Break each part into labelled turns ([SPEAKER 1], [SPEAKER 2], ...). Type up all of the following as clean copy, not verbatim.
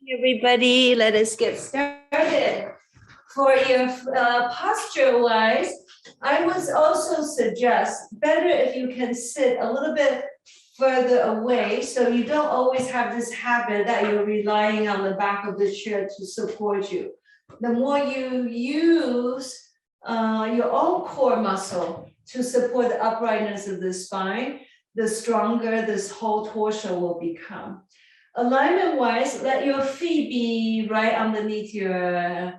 [SPEAKER 1] Everybody, let us get started. For your posture wise, I would also suggest better if you can sit a little bit further away so you don't always have this habit that you're relying on the back of the chair to support you. The more you use your own core muscle to support the uprightness of the spine, the stronger this whole torso will become. Alignment wise, let your feet be right underneath your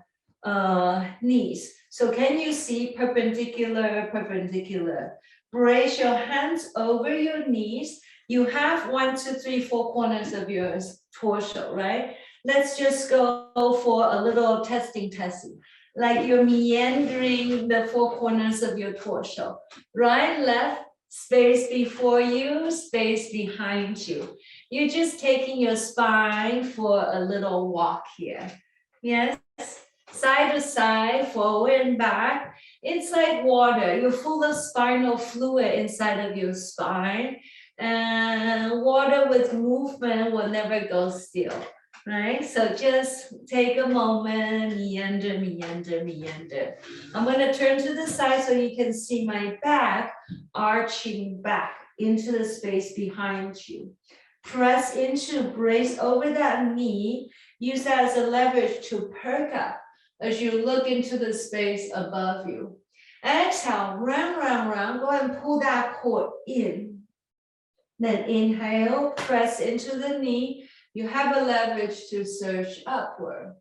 [SPEAKER 1] knees. So can you see perpendicular, perpendicular? Brace your hands over your knees. You have 1, 2, 3, 4 corners of your torso, right? Let's just go for a little testing. Like you're meandering the 4 corners of your torso. Right, left, space before you, space behind you. You're just taking your spine for a little walk here. Yes, side to side, forward and back. It's like water. You're full of spinal fluid inside of your spine. And water with movement will never go still, right? So just take a moment, meander, meander, meander. I'm going to turn to the side so you can see my back arching back into the space behind you. Press into, brace over that knee. Use that as a leverage to perk up as you look into the space above you. Exhale, round, round, round. Go ahead and pull that core in. Then inhale, press into the knee. You have a leverage to surge upward.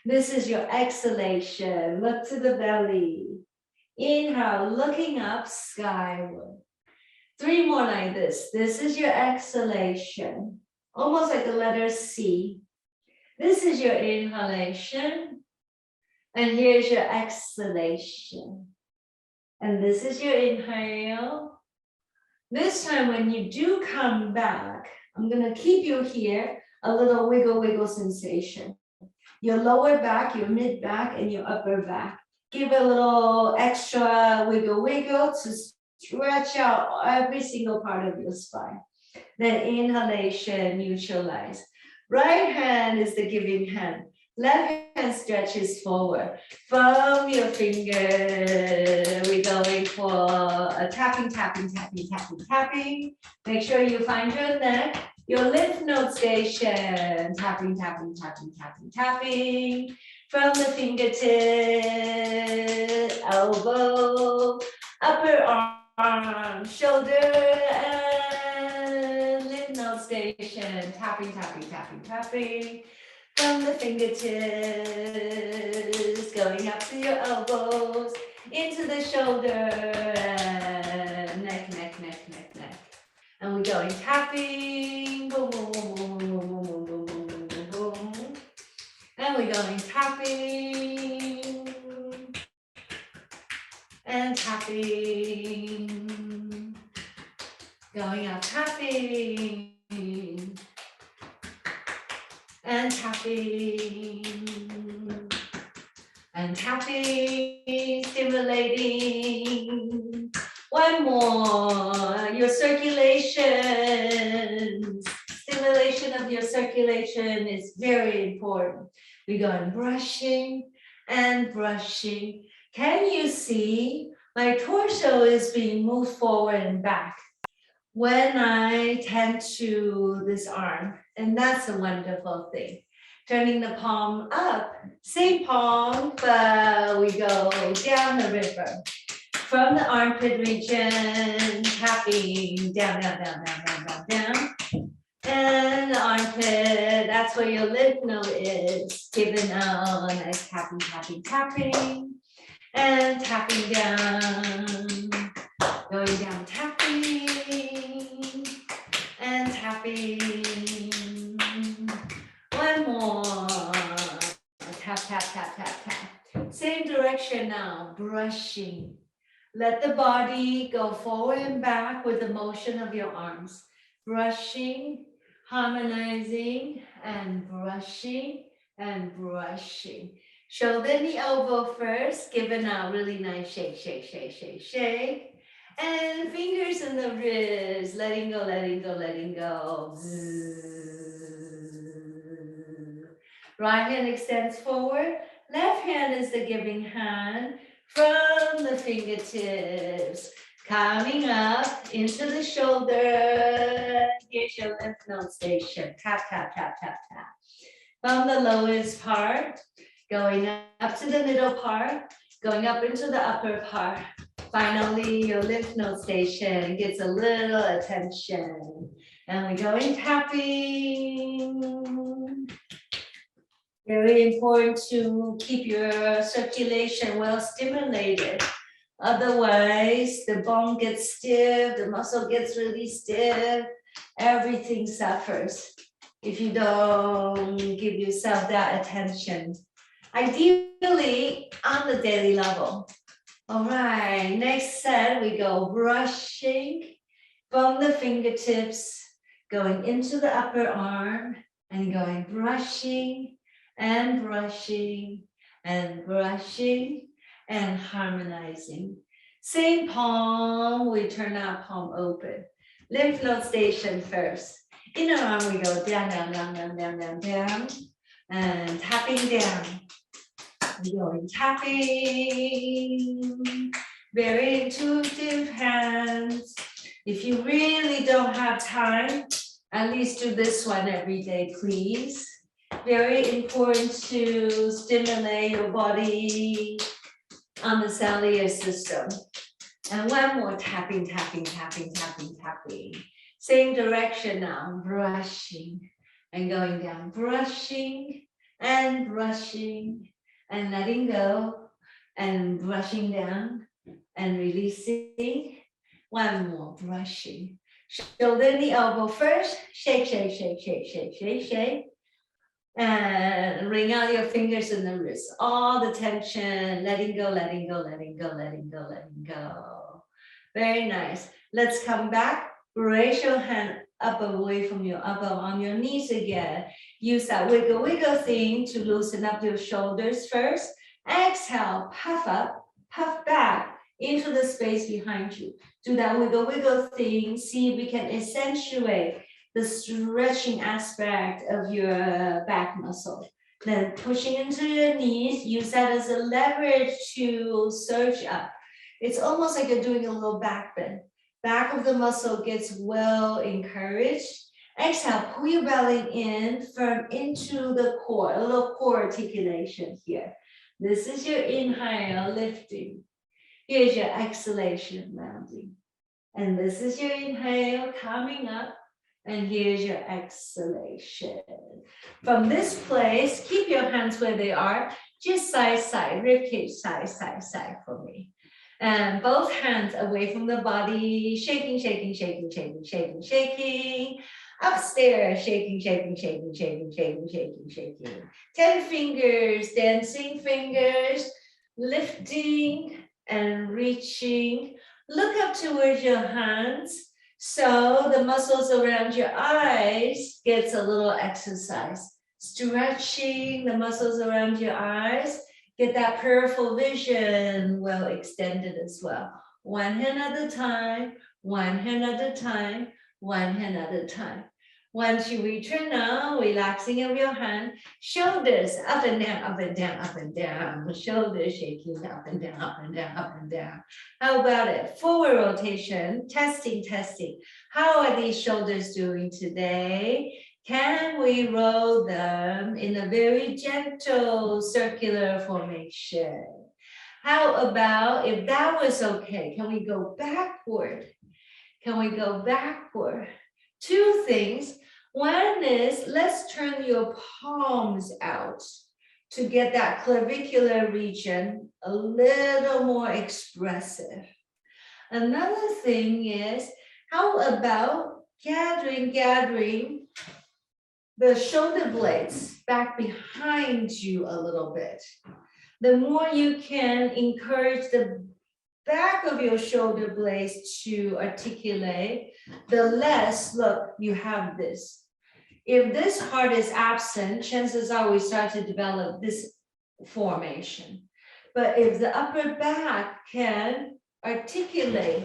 [SPEAKER 1] This is your exhalation. Look to the belly. Inhale, looking up skyward. 3 more like this. This is your exhalation, almost like the letter C. This is your inhalation, and here's your exhalation. And this is your inhale. This time when you do come back, I'm gonna keep you here, a little wiggle, wiggle sensation. Your lower back, your mid back, and your upper back. Give a little extra wiggle, wiggle to stretch out every single part of your spine. Then inhalation, neutralize. Right hand is the giving hand. Left hand stretches forward. From your finger, we're going for a tapping, tapping, tapping, tapping, tapping. Make sure you find your neck, your lymph node station. Tapping, tapping, tapping, tapping, tapping. From the fingertip, elbow, upper arm, shoulder, and lymph node station. Tapping, tapping, tapping, tapping. From the fingertips, going up to your elbows, into the shoulder, and neck, neck, neck, neck, neck. And we're going tapping, boom, boom, boom, boom, boom, boom, boom, boom, boom, boom, boom, boom. And we're going tapping, and tapping, going up tapping, and tapping, and tapping, stimulating. One more, your circulation. Stimulation of your circulation is very important. We go on brushing and brushing. Can you see my torso is being moved forward and back when I tend to this arm? And that's a wonderful thing. Turning the palm up, same palm, but we go down the river. From the armpit region, tapping down, down, down, down, down, down, down. And the armpit, that's where your lymph node is. Giving out a nice tapping, tapping, tapping. And tapping down. Going down, tapping. And tapping. One more. Tap, tap, tap, tap, tap. Same direction now, brushing. Let the body go forward and back with the motion of your arms. Brushing, harmonizing, and brushing, and brushing. Shoulder knee elbow first, giving out really nice shake, shake, shake, shake, shake. And fingers in the wrist, letting go, letting go, letting go. Right hand extends forward. Left hand is the giving hand from the fingertips. Coming up into the shoulder. Here's your lymph node station. Tap, tap, tap, tap, tap. From the lowest part, going up to the middle part, going up into the upper part. Finally, your lymph node station gets a little attention. And we go in tapping. Very important to keep your circulation well stimulated. Otherwise, the bone gets stiff, the muscle gets really stiff, everything suffers if you don't give yourself that attention. Ideally, on the daily level. All right, next set, we go brushing from the fingertips, going into the upper arm, and going brushing and brushing and brushing and harmonizing. Same palm, we turn our palm open. Lymph node station first. Inner arm, we go down, down, down, down, down, down, down, and tapping down. Going tapping, very intuitive hands. If you really don't have time, at least do this one every day, please. Very important to stimulate your body on the cellular system. And one more tapping, tapping, tapping, tapping, tapping. Same direction now, brushing and going down, brushing and brushing and letting go and brushing down and releasing. One more brushing. Shoulder and the elbow first. Shake, shake, shake, shake, shake, shake, shake. And wring out your fingers and the wrists. All the tension, letting go, letting go, letting go, letting go, letting go. Very nice. Let's come back. Raise your hand up away from your elbow on your knees again. Use that wiggle, wiggle thing to loosen up your shoulders first. Exhale, puff up, puff back into the space behind you. Do that wiggle, wiggle thing. See if we can accentuate the stretching aspect of your back muscle. Then pushing into your knees, use that as a leverage to surge up. It's almost like you're doing a little back bend. Back of the muscle gets well encouraged. Exhale, pull your belly in, firm into the core, a little core articulation here. This is your inhale, lifting. Here's your exhalation, rounding. And this is your inhale, coming up. And here's your exhalation. From this place, keep your hands where they are. Just side, side, ribcage, side, side, side for me. And both hands away from the body, shaking, shaking, shaking, shaking, shaking, shaking. Upstairs, shaking, shaking, shaking, shaking, shaking, shaking, shaking. 10 fingers, dancing fingers, lifting and reaching. Look up towards your hands. So the muscles around your eyes gets a little exercise. Stretching the muscles around your eyes. Get that peripheral vision well extended as well. One hand at a time, one hand at a time, one hand at a time. Once you return now, relaxing of your hand, shoulders up and down, up and down, up and down. The shoulders shaking up and down, up and down, up and down. How about it? Forward rotation, testing, testing. How are these shoulders doing today? Can we roll them in a very gentle circular formation? How about, if that was okay, can we go backward? Can we go backward? Two things. One is, let's turn your palms out to get that clavicular region a little more expressive. Another thing is, how about gathering the shoulder blades back behind you a little bit. The more you can encourage the back of your shoulder blades to articulate, the less, look, you have this. If this heart is absent, chances are we start to develop this formation. But if the upper back can articulate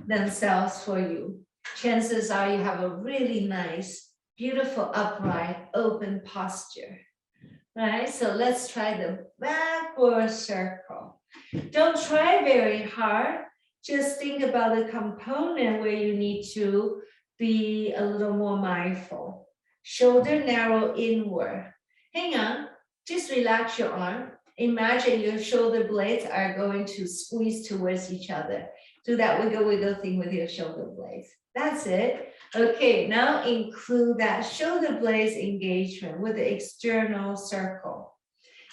[SPEAKER 1] themselves for you, chances are you have a really nice, beautiful, upright, open posture. Right, so let's try the backward circle. Don't try very hard. Just think about the component where you need to be a little more mindful. Shoulder narrow inward. Hang on, just relax your arm. Imagine your shoulder blades are going to squeeze towards each other. Do that wiggle wiggle thing with your shoulder blades. That's it. Okay, now include that shoulder blades engagement with the external circle.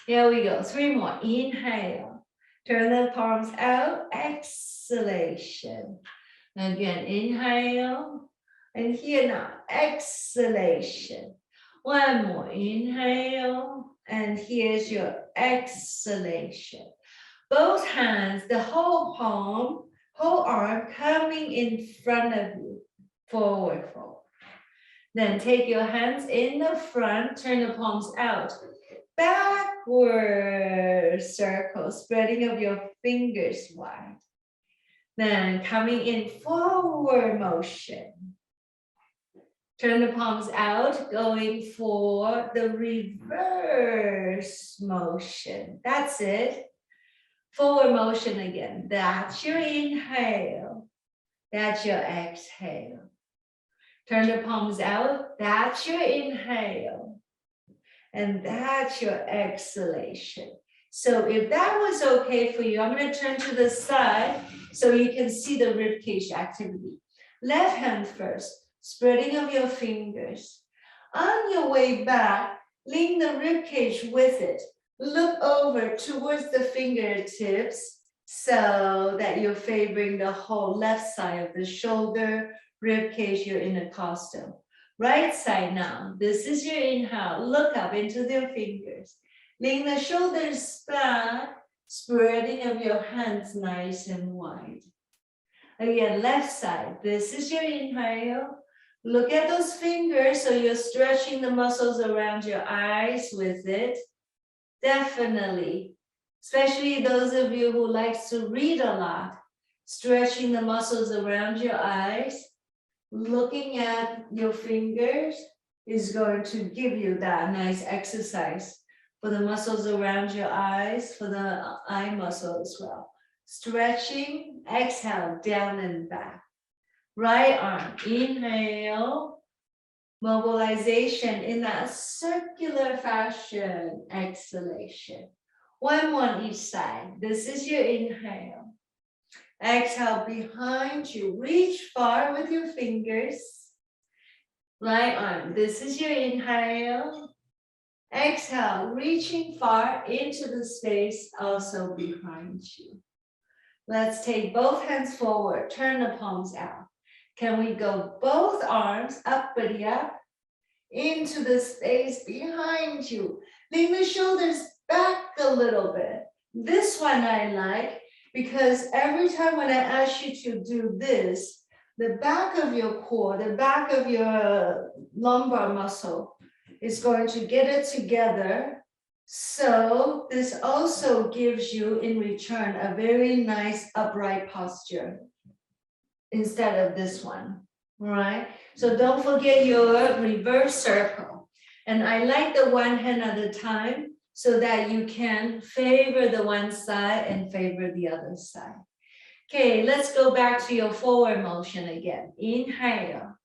[SPEAKER 1] Here we go. 3 more. Inhale. Turn the palms out. Exhalation. Again, inhale. And here now, exhalation. 1 more. Inhale. And here's your exhalation. Both hands, the whole palm, whole arm coming in front of you. Forward fold. Then take your hands in the front, turn the palms out. Backward circle, spreading of your fingers wide. Then coming in forward motion. Turn the palms out, going for the reverse motion. That's it. Forward motion again. That's your inhale. That's your exhale. Turn the palms out. That's your inhale. And that's your exhalation. So if that was okay for you, I'm going to turn to the side so you can see the ribcage activity. Left hand first, spreading of your fingers. On your way back, link the ribcage with it. Look over towards the fingertips so that you're favoring the whole left side of the shoulder, ribcage, your intercostal. Right side now, this is your inhale. Look up into their fingers. Link the shoulders back, spreading of your hands nice and wide. Again, left side, this is your inhale. Look at those fingers, so you're stretching the muscles around your eyes with it. Definitely, especially those of you who like to read a lot, stretching the muscles around your eyes. Looking at your fingers is going to give you that nice exercise for the muscles around your eyes, for the eye muscle as well. Stretching, exhale, down and back. Right arm, inhale, mobilization in that circular fashion, exhalation. 1 more on each side. This is your inhale. Exhale behind you, reach far with your fingers. Right arm, this is your inhale. Exhale, reaching far into the space also behind you. Let's take both hands forward, turn the palms out. Can we go both arms uppity up into the space behind you? Lean the shoulders back a little bit. This one I like, because every time when I ask you to do this, the back of your core, the back of your lumbar muscle is going to get it together. So this also gives you in return a very nice upright posture instead of this one, right? So don't forget your reverse circle. And I like the one hand at a time, so that you can favor the one side and favor the other side. Okay, let's go back to your forward motion again. Inhale.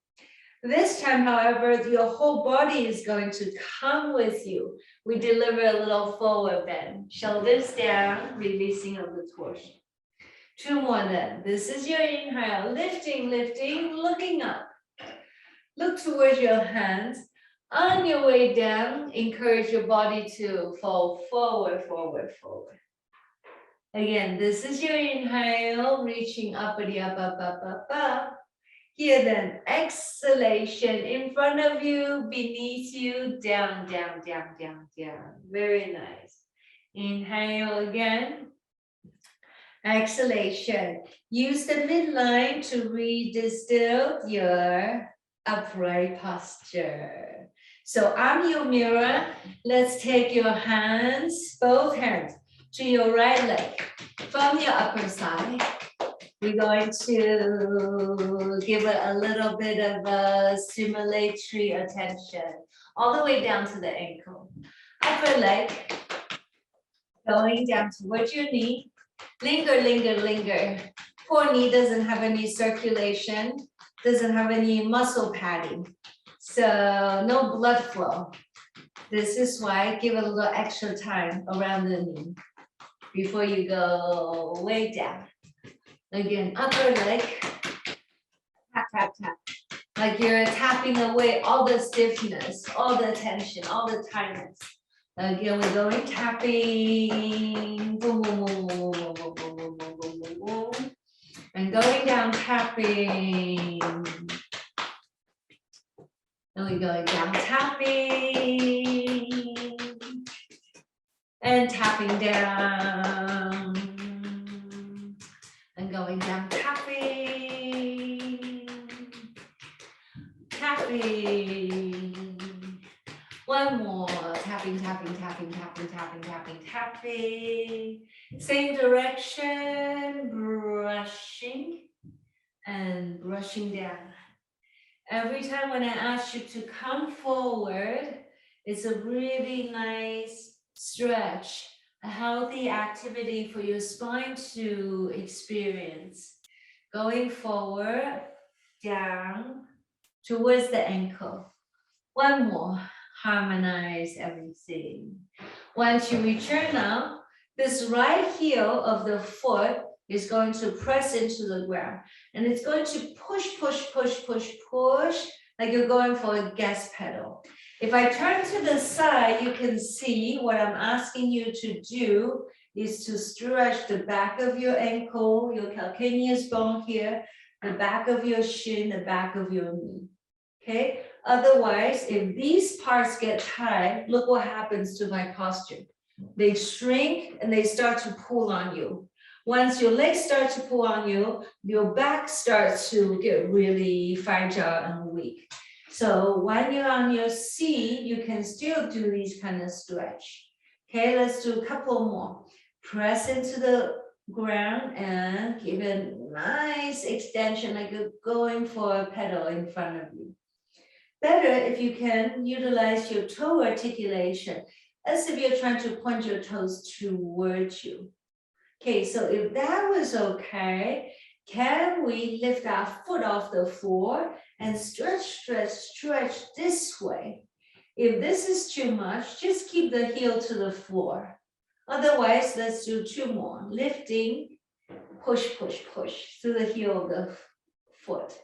[SPEAKER 1] This time, however, your whole body is going to come with you. We deliver a little forward bend. Shoulders down, releasing of the torsion. 2 more then. This is your inhale. Lifting, lifting, looking up. Look towards your hands. On your way down, encourage your body to fall forward, forward, forward. Again, this is your inhale, reaching uppity up, up, up, up, up. Here then, exhalation in front of you, beneath you, down, down, down, down, down. Very nice. Inhale again. Exhalation. Use the midline to redistill your upright posture. So I'm your mirror. Let's take your hands, both hands, to your right leg from your upper side. We're going to give it a little bit of a stimulatory attention all the way down to the ankle. upper leg, going down towards your knee. Linger, linger, linger. Poor knee doesn't have any circulation, doesn't have any muscle padding. So no blood flow. This is why give it a little extra time around the knee before you go way down. Again, upper leg, tap, tap, tap. Like you're tapping away all the stiffness, all the tension, all the tightness. Again, we're going tapping, boom, boom, boom, boom, boom, boom, boom, boom, boom, boom, boom, boom. And going down, tapping. And we're going down, tapping. And tapping down. And going down, tapping. Tapping. One more, tapping, tapping, tapping, tapping, tapping, tapping, tapping. Same direction, brushing and brushing down. Every time when I ask you to come forward, it's a really nice stretch, a healthy activity for your spine to experience. Going forward, down, towards the ankle. One more. Harmonize everything. Once you return now, this right heel of the foot is going to press into the ground. And it's going to push, push, push, push, push, like you're going for a gas pedal. If I turn to the side, you can see what I'm asking you to do is to stretch the back of your ankle, your calcaneus bone here, the back of your shin, the back of your knee. Okay. Otherwise, if these parts get tight, look what happens to my posture. They shrink and they start to pull on you. Once your legs start to pull on you, your back starts to get really fragile and weak. So when you're on your seat, you can still do these kind of stretch. Okay, let's do a couple more. Press into the ground and give it a nice extension, like you're going for a pedal in front of you. Better if you can utilize your toe articulation as if you're trying to point your toes towards you. Okay, so if that was okay, can we lift our foot off the floor and stretch, stretch, stretch this way? If this is too much, just keep the heel to the floor. Otherwise, let's do two more. Lifting, push, push, push through the heel of the foot,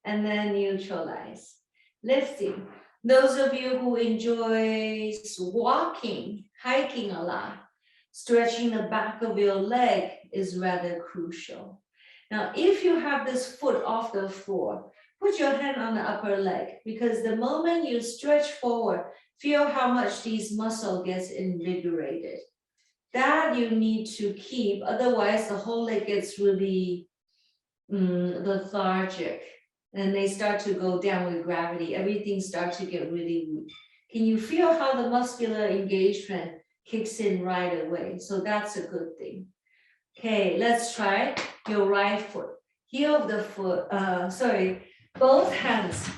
[SPEAKER 1] and then neutralize. Lifting. Those of you who enjoy walking, hiking a lot, stretching the back of your leg is rather crucial. Now, if you have this foot off the floor, put your hand on the upper leg, because the moment you stretch forward, feel how much these muscles gets invigorated. That you need to keep, otherwise the whole leg gets really lethargic. And they start to go down with gravity. Everything starts to get really weak. Can you feel how the muscular engagement kicks in right away? So that's a good thing. Okay, let's try your right foot. Heel of the foot, both hands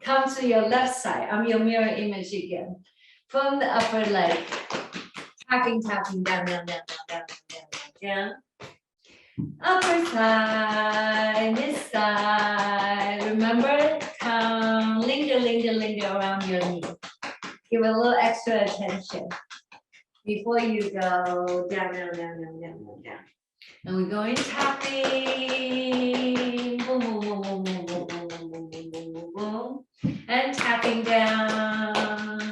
[SPEAKER 1] come to your left side. I'm your mirror image again. From the upper leg, tapping, tapping, down, down, down, down, down, down, down. Upper side, this side. Remember, come, linger, linger, linger around your knee. Give it a little extra attention before you go down, down, down, down, down, down, down. And we're going tapping, boom, boom, boom, boom, boom, boom, boom, boom, boom, boom, boom, boom, and tapping down,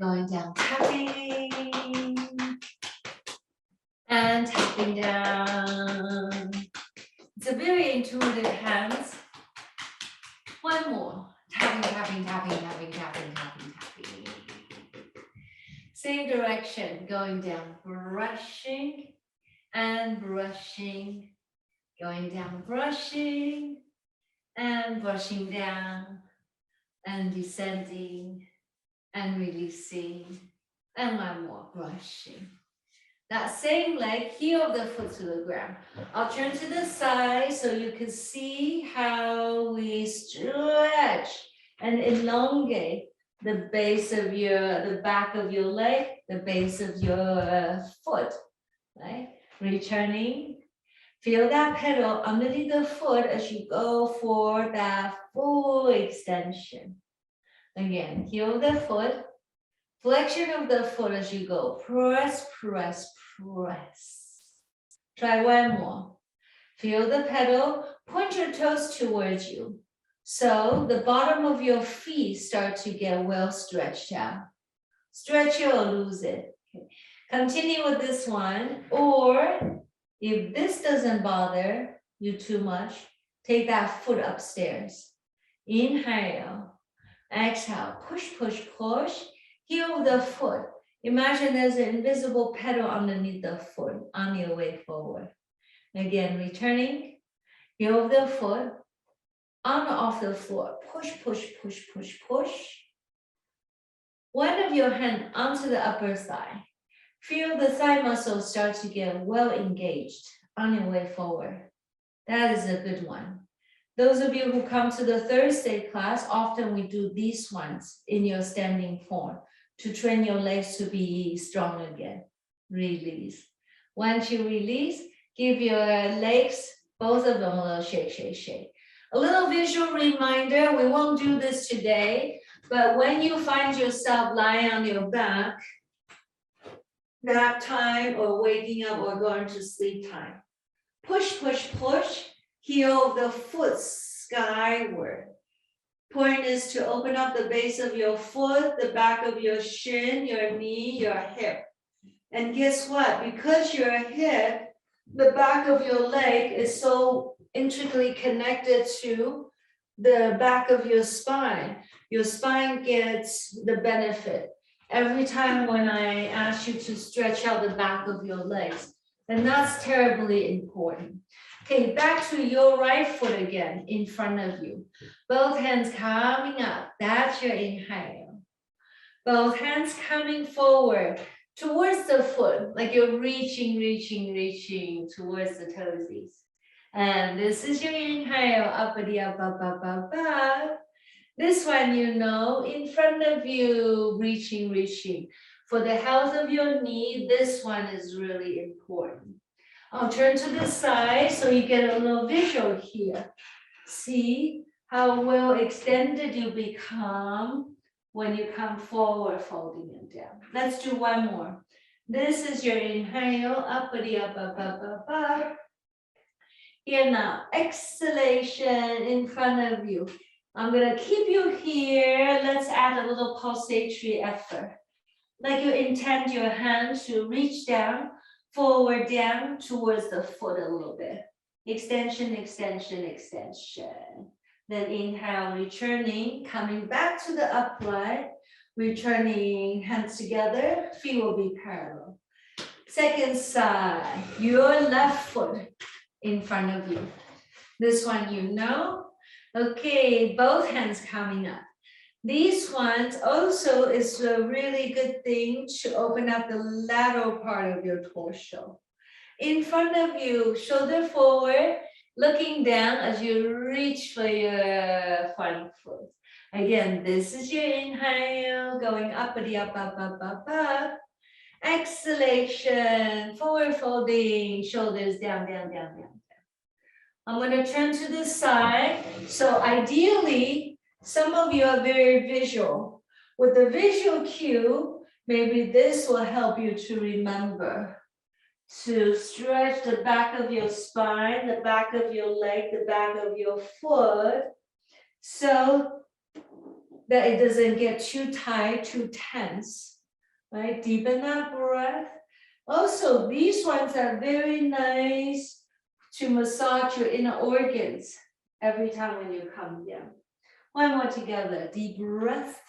[SPEAKER 1] going down, tapping. And tapping down. It's a very intuitive hands. One more. Tapping, tapping, tapping, tapping, tapping, tapping, tapping. Same direction, going down, brushing and brushing, going down, brushing and brushing down and descending and releasing. And one more, brushing. That same leg, heel of the foot to the ground. I'll turn to the side so you can see how we stretch and elongate the base of the back of your leg, the base of your foot, right? Returning. Feel that pedal underneath the foot as you go for that full extension. Again, heel the foot, flexion of the foot as you go. Press, press, press. Try one more. Feel the pedal, point your toes towards you. So the bottom of your feet start to get well stretched out. Stretch it or lose it. Okay. Continue with this one, or if this doesn't bother you too much, take that foot upstairs. Inhale, exhale, push, push, push. Heel the foot. Imagine there's an invisible pedal underneath the foot on your way forward. Again, returning, heel the foot, on off the floor. Push, push, push, push, push. One of your hands onto the upper thigh. Feel the thigh muscles start to get well engaged on your way forward. That is a good one. Those of you who come to the Thursday class, often we do these ones in your standing form to train your legs to be strong again. Release. Once you release, give your legs, both of them, a little shake, shake, shake. A little visual reminder, we won't do this today, but when you find yourself lying on your back, nap time or waking up or going to sleep time, push, push, push, heel the foot skyward. Point is to open up the base of your foot, the back of your shin, your knee, your hip. And guess what? Because your hip, the back of your leg is so intricately connected to the back of your spine. Your spine gets the benefit every time when I ask you to stretch out the back of your legs. And that's terribly important. Okay, back to your right foot again in front of you. Both hands coming up. That's your inhale. Both hands coming forward towards the foot, like you're reaching, reaching, reaching towards the toesies. And this is your inhale, uppity, up, up, up, up, up. This one, you know, in front of you, reaching, reaching. For the health of your knee, this one is really important. I'll turn to the side so you get a little visual here. See how well extended you become when you come forward, folding it down. Let's do one more. This is your inhale, uppity, up, up, up, up, up. Here now, exhalation in front of you. I'm gonna keep you here. Let's add a little pulsatory effort. Like you intend your hand to reach down, forward down towards the foot a little bit. Extension, extension, extension. Then inhale, returning, coming back to the upright, returning hands together, feet will be parallel. Second side, your left foot in front of you. This one you know. Okay, both hands coming up. These ones also is a really good thing to open up the lateral part of your torso. In front of you, shoulder forward, looking down as you reach for your front foot. Again, this is your inhale, going uppity, up, up, up, up, up. Exhalation, forward folding, shoulders down, down, down, down. I'm going to turn to the side. So ideally, some of you are very visual. With the visual cue, maybe this will help you to remember to stretch the back of your spine, the back of your leg, the back of your foot, so that it doesn't get too tight, too tense, right? Deepen that breath. Also, these ones are very nice to massage your inner organs every time when you come down. One more together, deep breath,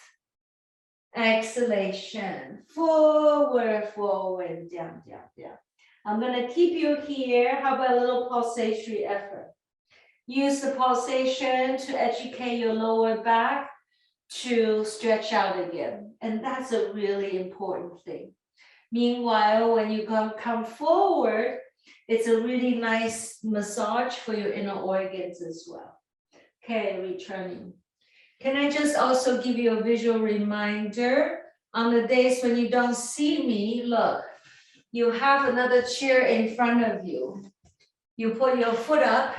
[SPEAKER 1] exhalation, forward, forward, down, down, down. I'm gonna keep you here. How about a little pulsatory effort? Use the pulsation to educate your lower back to stretch out again. And that's a really important thing. Meanwhile, when you come forward, it's a really nice massage for your inner organs as well. Okay, returning. Can I just also give you a visual reminder? On the days when you don't see me, look, you have another chair in front of you. You put your foot up,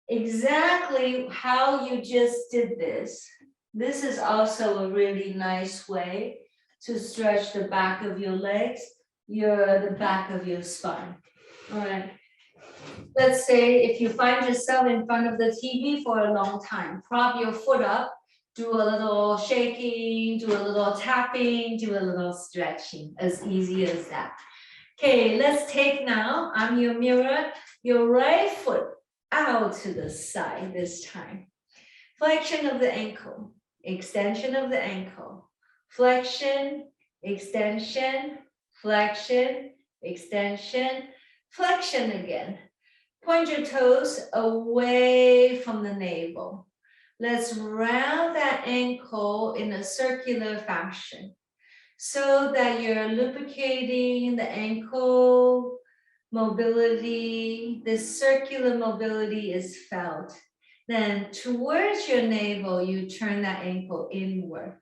[SPEAKER 1] exactly how you just did this. This is also a really nice way to stretch the back of your legs, the back of your spine. All right. Let's say if you find yourself in front of the TV for a long time, prop your foot up, do a little shaking, do a little tapping, do a little stretching, as easy as that. Okay, let's take now, I'm your mirror, your right foot out to the side this time. Flexion of the ankle, extension of the ankle, flexion, extension, flexion, extension, flexion again. Point your toes away from the navel. Let's round that ankle in a circular fashion so that you're lubricating the ankle mobility. This circular mobility is felt. Then towards your navel, you turn that ankle inward.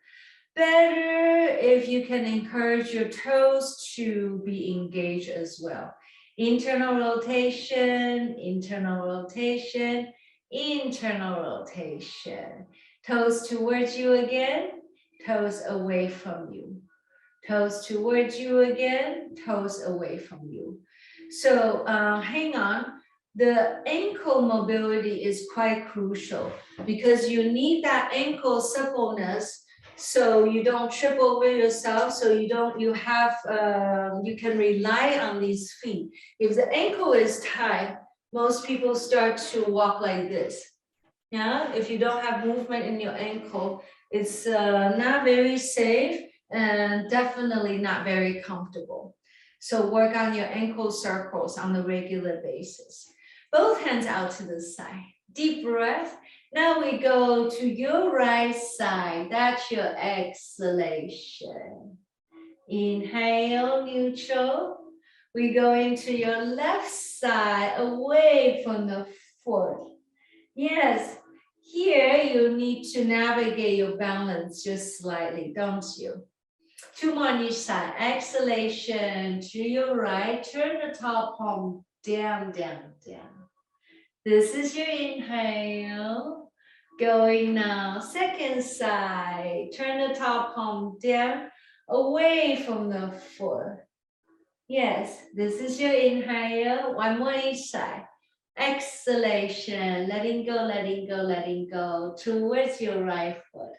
[SPEAKER 1] Better if you can encourage your toes to be engaged as well. Internal rotation, internal rotation, internal rotation. Toes towards you again, toes away from you. Toes towards you again, toes away from you. So hang on. The ankle mobility is quite crucial because you need that ankle suppleness so you don't trip over yourself, so you can rely on these feet. If the ankle is tight, most people start to walk like this. Yeah, if you don't have movement in your ankle, it's not very safe and definitely not very comfortable. So work on your ankle circles on a regular basis. Both hands out to the side. Deep breath. Now we go to your right side. That's your exhalation. Inhale, neutral. We go into your left side, away from the foot. Yes, here you need to navigate your balance just slightly, don't you? 2 more on each side. Exhalation to your right. Turn the top palm down, down, down. This is your inhale. Going now, second side. Turn the top palm down, away from the foot. Yes, this is your inhale. 1 more each side. Exhalation, letting go, letting go, letting go towards your right foot.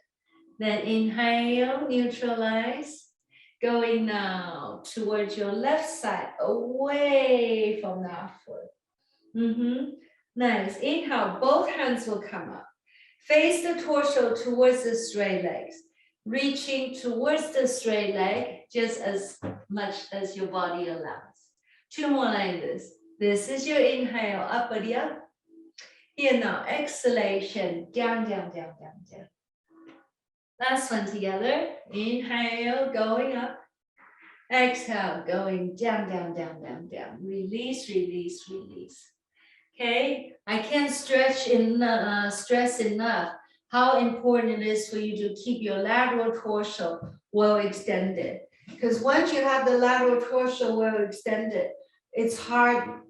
[SPEAKER 1] Then inhale, neutralize. Going now towards your left side, away from that foot. Nice. Inhale, both hands will come up. Face the torso towards the straight legs. Reaching towards the straight leg just as much as your body allows. 2 more like this. This is your inhale, uppity up. Here now, exhalation, down, down, down, down, down. Last one together. Inhale, going up. Exhale, going down, down, down, down, down. Release, release, release. Okay, I can't stress enough how important it is for you to keep your lateral torso well extended. Because once you have the lateral torso well extended, it's hard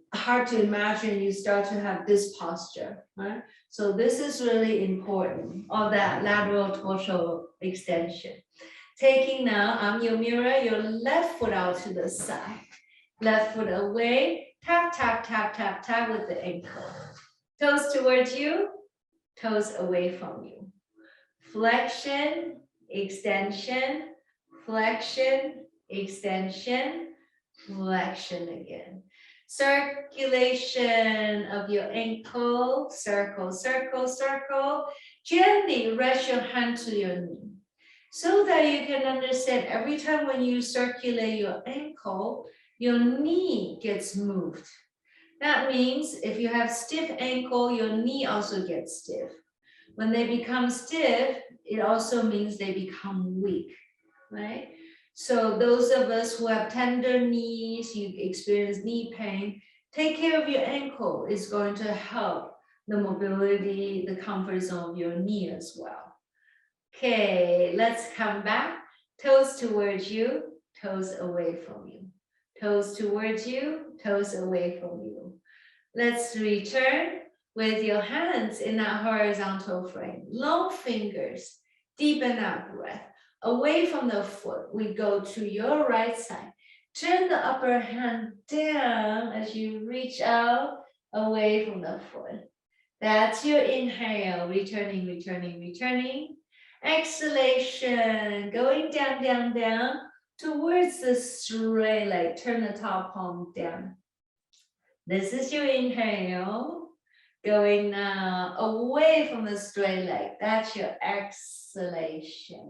[SPEAKER 1] to imagine you start to have this posture, right? So this is really important, all that lateral torso extension. Taking now, I'm your mirror, your left foot out to the side. Left foot away, tap, tap, tap, tap, tap with the ankle. Toes towards you, toes away from you. Flexion, extension, flexion, extension, flexion again. Circulation of your ankle, circle, circle, circle. Gently rest your hand to your knee so that you can understand every time when you circulate your ankle, your knee gets moved. That means if you have stiff ankle, your knee also gets stiff. When they become stiff, it also means they become weak, right? So those of us who have tender knees, you experience knee pain, take care of your ankle. It's going to help the mobility, the comfort zone of your knee as well. Okay, let's come back. Toes towards you, toes away from you. Toes towards you, toes away from you. Let's return with your hands in that horizontal frame. Long fingers, deepen that breath. Away from the foot, we go to your right side. Turn the upper hand down as you reach out away from the foot. That's your inhale, returning, returning, returning. Exhalation, going down, down, down towards the straight leg. Turn the top palm down. This is your inhale. Going now away from the straight leg. That's your exhalation.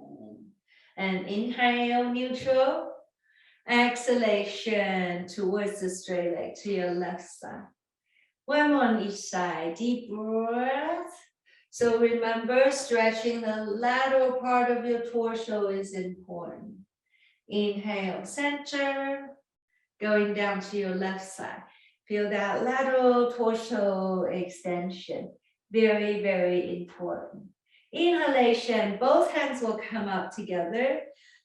[SPEAKER 1] And inhale, neutral. Exhalation towards the straight leg to your left side. One more on each side. Deep breath. So remember, stretching the lateral part of your torso is important. Inhale, center. Going down to your left side. Feel that lateral torso extension. Very, very important. Inhalation, both hands will come up together.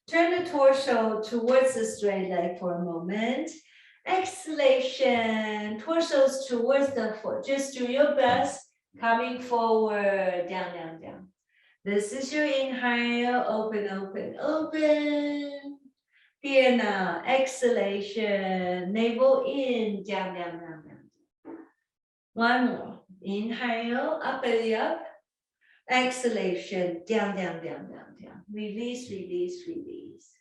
[SPEAKER 1] Turn the torso towards the straight leg for a moment. Exhalation, torsos towards the foot. Just do your best, coming forward, down, down, down. This is your inhale, open, open, open. Here now, exhalation, navel in, down, down, down, down. One more, inhale, up, belly up. Exhalation, down, down, down, down, down. Release, release, release.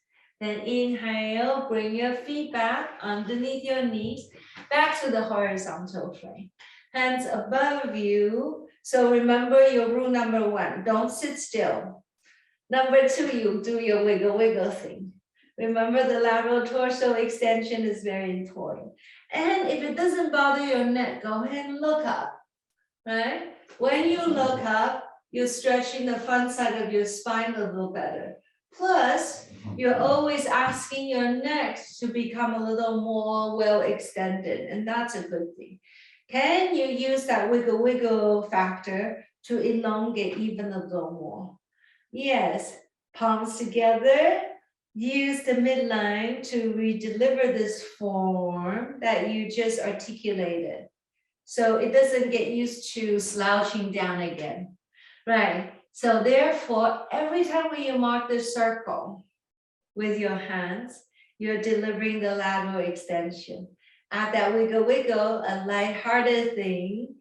[SPEAKER 1] Then inhale, bring your feet back underneath your knees, back to the horizontal frame. Hands above you. So remember your rule number 1, don't sit still. Number 2, you do your wiggle, wiggle thing. Remember the lateral torso extension is very important. And if it doesn't bother your neck, go ahead and look up, right? When you look up, you're stretching the front side of your spine a little better. Plus, you're always asking your neck to become a little more well extended, and that's a good thing. Can you use that wiggle wiggle factor to elongate even a little more? Yes, palms together. Use the midline to redeliver this form that you just articulated. So it doesn't get used to slouching down again. Right, so therefore, every time when you mark the circle with your hands, you're delivering the lateral extension. Add that wiggle wiggle, a lighthearted thing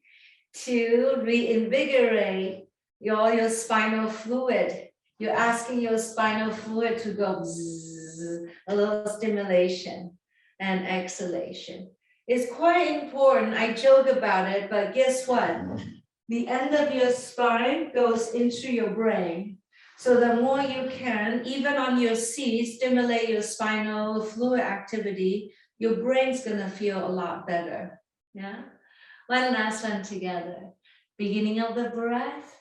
[SPEAKER 1] to reinvigorate your spinal fluid. You're asking your spinal fluid to go bzzz, a little stimulation and exhalation. It's quite important. I joke about it, but guess what? The end of your spine goes into your brain. So the more you can, even on your seat, stimulate your spinal fluid activity, your brain's gonna feel a lot better. Yeah. One last one together. Beginning of the breath,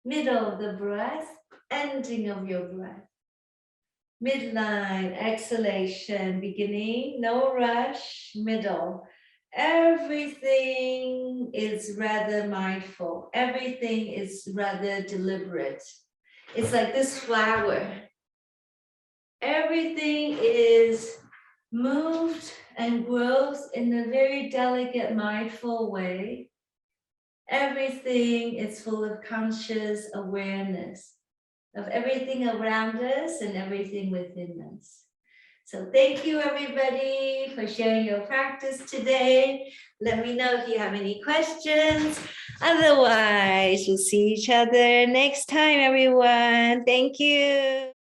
[SPEAKER 1] middle of the breath, ending of your breath. Midline, exhalation, beginning, no rush, middle. Everything is rather mindful. Everything is rather deliberate. It's like this flower. Everything is moved and grows in a very delicate, mindful way. Everything is full of conscious awareness of everything around us and everything within us. So thank you everybody for sharing your practice today. Let me know if you have any questions. Otherwise, we'll see each other next time, everyone. Thank you.